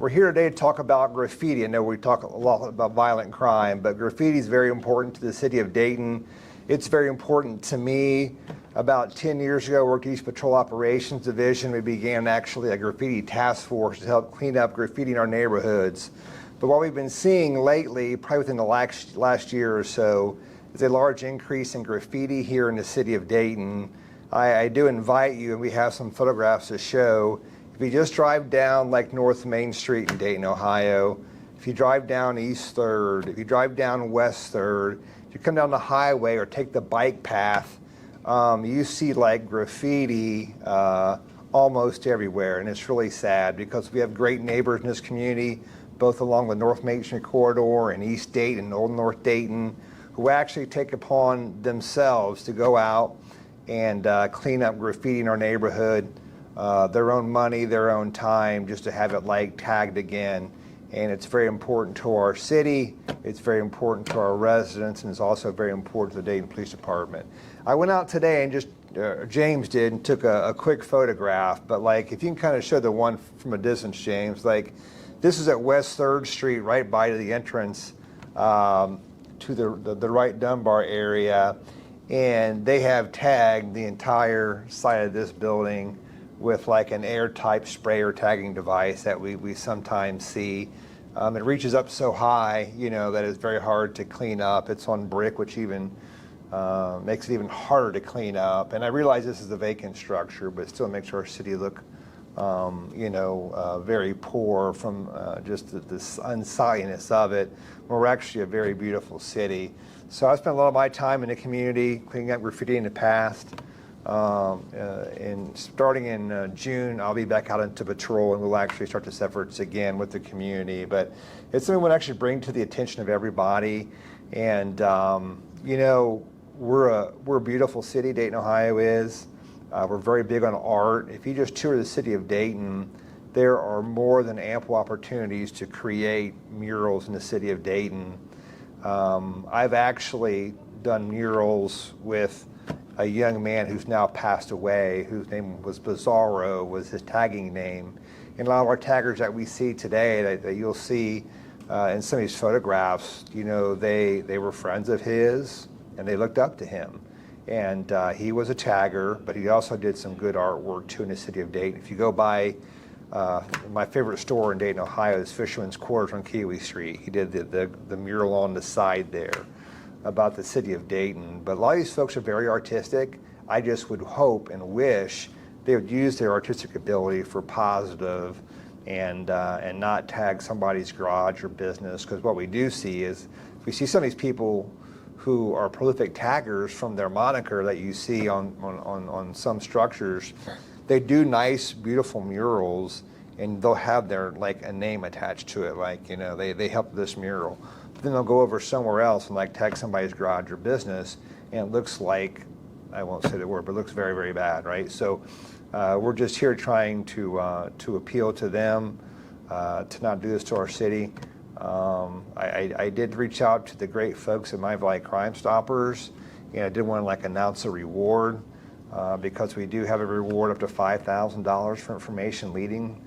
We're here today to talk about graffiti. I know we talk a lot about violent crime, but graffiti is very important to the city of Dayton. It's very important to me. About 10 years ago, I worked at East Patrol Operations Division. We began actually a graffiti task force to help clean up graffiti in our neighborhoods. But what we've been seeing lately, probably within the last year or so, is a large increase in graffiti here in the city of Dayton. I do invite you, and we have some photographs to show. If you just drive down like North Main Street in Dayton, Ohio, if you drive down East 3rd, if you drive down West 3rd, if you come down the highway or take the bike path, you see like graffiti almost everywhere, and it's really sad because we have great neighbors in this community, both along the North Main Street corridor and East Dayton and Old North Dayton, who actually take upon themselves to go out and clean up graffiti in our neighborhood. Their own money, their own time, just to have it like tagged again. And it's very important to our city, it's very important to our residents, and it's also very important to the Dayton Police Department. I went out today and just, James did, and took a quick photograph, but like if you can kind of show the one from a distance, James, like this is at West 3rd Street, right by the entrance to the right Dunbar area, and they have tagged the entire side of this building with like an air-type sprayer tagging device that we sometimes see. It reaches up so high, that it's very hard to clean up. It's on brick, which even makes it even harder to clean up. And I realize this is a vacant structure, but it still makes our city look, very poor from just the unsightliness of it. We're actually a very beautiful city. So I spent a lot of my time in the community cleaning up graffiti in the past. And starting in June, I'll be back out into patrol, and we'll actually start this efforts again with the community. But it's something we'll actually bring to the attention of everybody. And we're a beautiful city. Dayton, Ohio is. We're very big on art. If you just tour the city of Dayton, there are more than ample opportunities to create murals in the city of Dayton. I've actually done murals with a young man who's now passed away, whose name was Bizarro, was his tagging name. And a lot of our taggers that we see today, that you'll see in some of these photographs, they were friends of his, and they looked up to him. And he was a tagger, but he also did some good artwork too in the city of Dayton. If you go by my favorite store in Dayton, Ohio, is Fisherman's Quarters on Kiwi Street. He did the mural on the side there about the city of Dayton. But a lot of these folks are very artistic. I just would hope and wish they would use their artistic ability for positive and not tag somebody's garage or business, because what we do see is we see some of these people who are prolific taggers from their moniker that you see on some structures. They do nice, beautiful murals, and they'll have their like a name attached to it, like they helped this mural. Then they'll go over somewhere else and like tag somebody's garage or business, and it looks like, I won't say the word, but it looks very, very bad, right? So we're just here trying to appeal to them to not do this to our city. I did reach out to the great folks at My Valley Crime Stoppers, and I did want to like announce a reward because we do have a reward up to $5,000 for information leading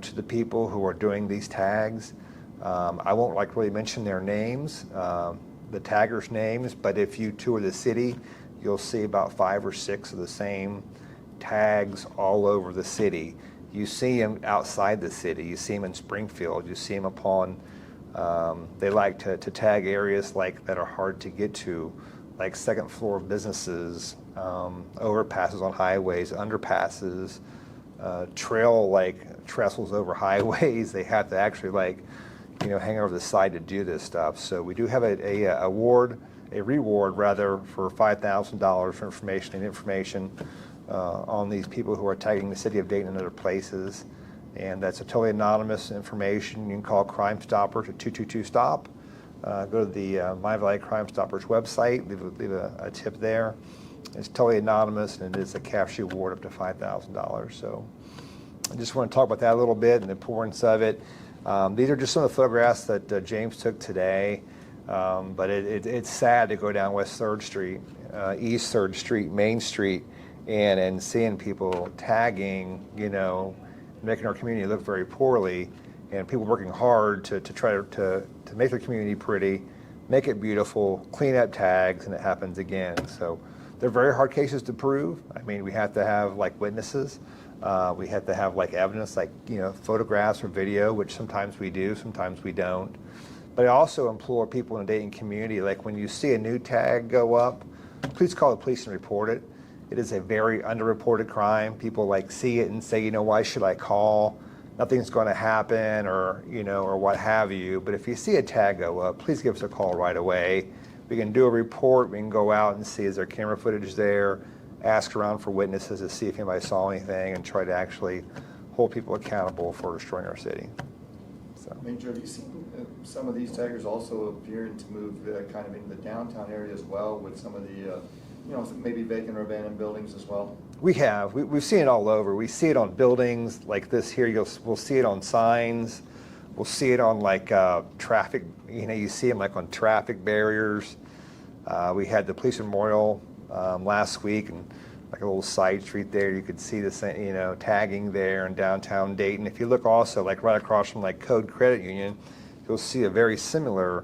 to the people who are doing these tags. I won't like really mention their names, the taggers' names, but if you tour the city, you'll see about 5 or 6 of the same tags all over the city. You see them outside the city. You see them in Springfield. You see them upon, they like to tag areas like that are hard to get to, like second floor businesses, overpasses on highways, underpasses, trail like trestles over highways. They have to actually hang over the side to do this stuff. So we do have a reward for $5,000 for information on these people who are tagging the city of Dayton and other places. And that's a totally anonymous information. You can call Crime Stoppers at 222-STOP. Go to the My Valley Crime Stoppers website, leave a tip there. It's totally anonymous, and it is a cash reward up to $5,000. So I just want to talk about that a little bit and the importance of it. These are just some of the photographs that James took today, but it's sad to go down West 3rd Street, East 3rd Street, Main Street, and seeing people tagging, making our community look very poorly. and people working hard to try to make their community pretty, make it beautiful, clean up tags, and it happens again. So they're very hard cases to prove. I mean, we have to have like witnesses. We have to have like evidence, like, you know, photographs or video, which sometimes we do, sometimes we don't. But I also implore people in the Dayton community, like when you see a new tag go up, please call the police and report it. It is a very underreported crime. People like see it and say, you know, why should I call? Nothing's going to happen, or, you know, or what have you. But if you see a tag go up, please give us a call right away. We can do a report. We can go out and see, is there camera footage there? Ask around for witnesses to see if anybody saw anything, and try to actually hold people accountable for destroying our city. So. Major, have you seen some of these taggers also appearing to move kind of into the downtown area as well, with some of the, you know, maybe vacant or abandoned buildings as well? We have. We've seen it all over. We see it on buildings like this here. We'll see it on signs. We'll see it on like traffic. You know, you see them like on traffic barriers. We had the police memorial last week, and like a little side street there, you could see the, you know, tagging there in downtown Dayton. If you look also like right across from like Code Credit Union, you'll see a very similar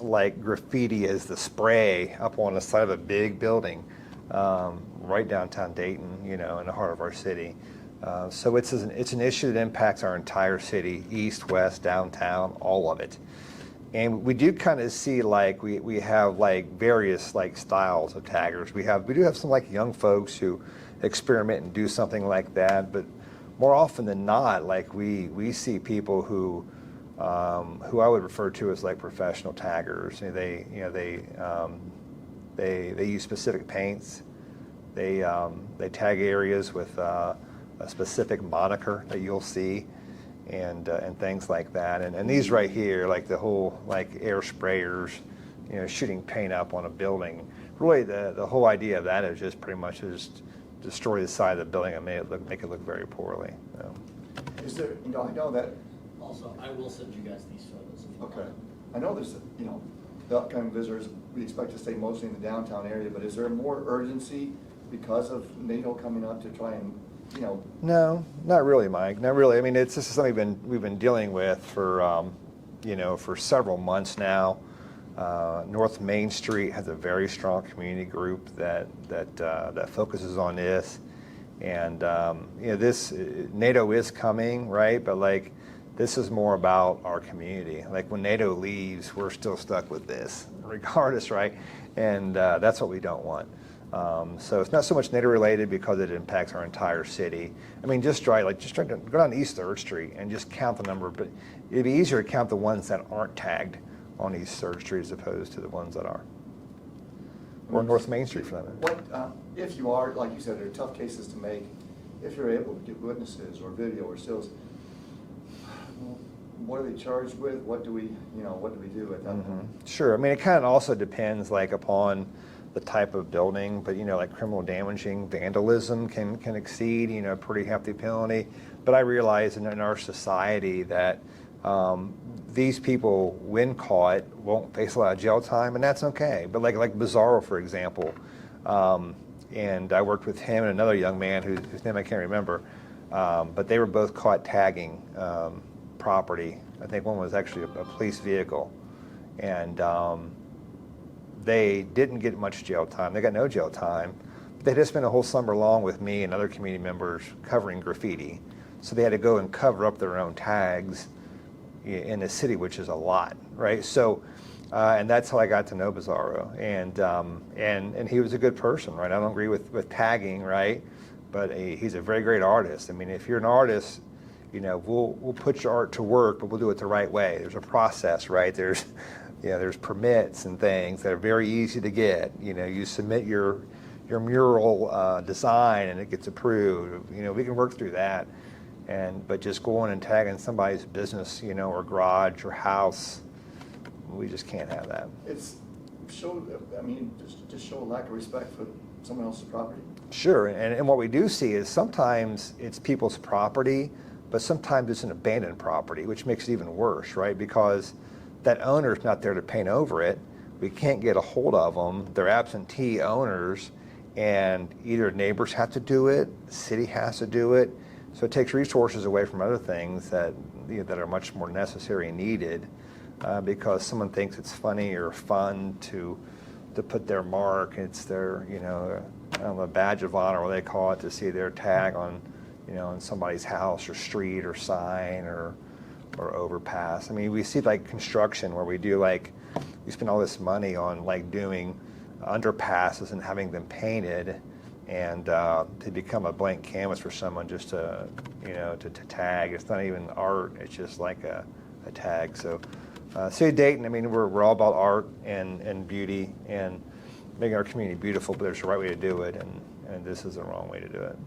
like graffiti as the spray up on the side of a big building right downtown Dayton, you know, in the heart of our city. So it's an issue that impacts our entire city, east, west, downtown, all of it. And we do kind of see like we have like various like styles of taggers. We do have some like young folks who experiment and do something like that, but more often than not, like we see people who I would refer to as like professional taggers. They use specific paints. They tag areas with a specific moniker that you'll see, and things like that. And these right here, like the whole like air sprayers, you know, shooting paint up on a building. Really, the whole idea of that is just pretty much just destroy the side of the building and make it look very poorly. So. Is there, you know, I know that. Also, I will send you guys these photos. Okay. I know there's, you know, the upcoming visitors, we expect to stay mostly in the downtown area, but is there more urgency because of NATO coming up to try and, you know? No, not really, Mike. Not really. I mean, this is something we've been dealing with for, you know, for several months now. North Main Street has a very strong community group that focuses on this, and you know, this NATO is coming, right? But like, this is more about our community. Like when NATO leaves, we're still stuck with this, regardless, right? And that's what we don't want. So it's not so much NATO related because it impacts our entire city. I mean, just try to go down East 3rd Street and just count the number, but it'd be easier to count the ones that aren't tagged on East 3rd Street as opposed to the ones that are. Or North Main Street for that matter. What, if you are, like you said, they're tough cases to make, if you're able to get witnesses or video or stills, what are they charged with? What do we do at that point? Sure. I mean, it kind of also depends like upon the type of building, but you know, like criminal damaging, vandalism can exceed, you know, a pretty hefty penalty. But I realize in our society that these people, when caught, won't face a lot of jail time, and that's okay. But like Bizarro, for example, and I worked with him and another young man whose name I can't remember, but they were both caught tagging property. I think one was actually a police vehicle, and they didn't get much jail time. They got no jail time. They just spent a whole summer long with me and other community members covering graffiti. So they had to go and cover up their own tags in the city, which is a lot, right? So, and that's how I got to know Bizarro. And he was a good person, right? I don't agree with tagging, right? But he's a very great artist. I mean, if you're an artist, you know, we'll put your art to work, but we'll do it the right way. There's a process, right? There's permits and things that are very easy to get. You know, you submit your mural design and it gets approved. You know, we can work through that. But just going and tagging somebody's business, you know, or garage or house, we just can't have that. It's just show a lack of respect for someone else's property. Sure, and what we do see is sometimes it's people's property, but sometimes it's an abandoned property, which makes it even worse, right? Because that owner's not there to paint over it. We can't get a hold of them. They're absentee owners, and either neighbors have to do it, the city has to do it. So it takes resources away from other things that, you know, that are much more necessary and needed, because someone thinks it's funny or fun to put their mark. It's their, you know, I don't know, a badge of honor, what they call it, to see their tag on, you know, on somebody's house or street or sign or overpass. I mean, we see like construction where we do like, we spend all this money on like doing underpasses and having them painted, and to become a blank canvas for someone just to, you know, to tag. It's not even art, it's just like a tag. So City of Dayton, I mean, we're all about art and beauty and making our community beautiful, but there's a right way to do it, and this is the wrong way to do it.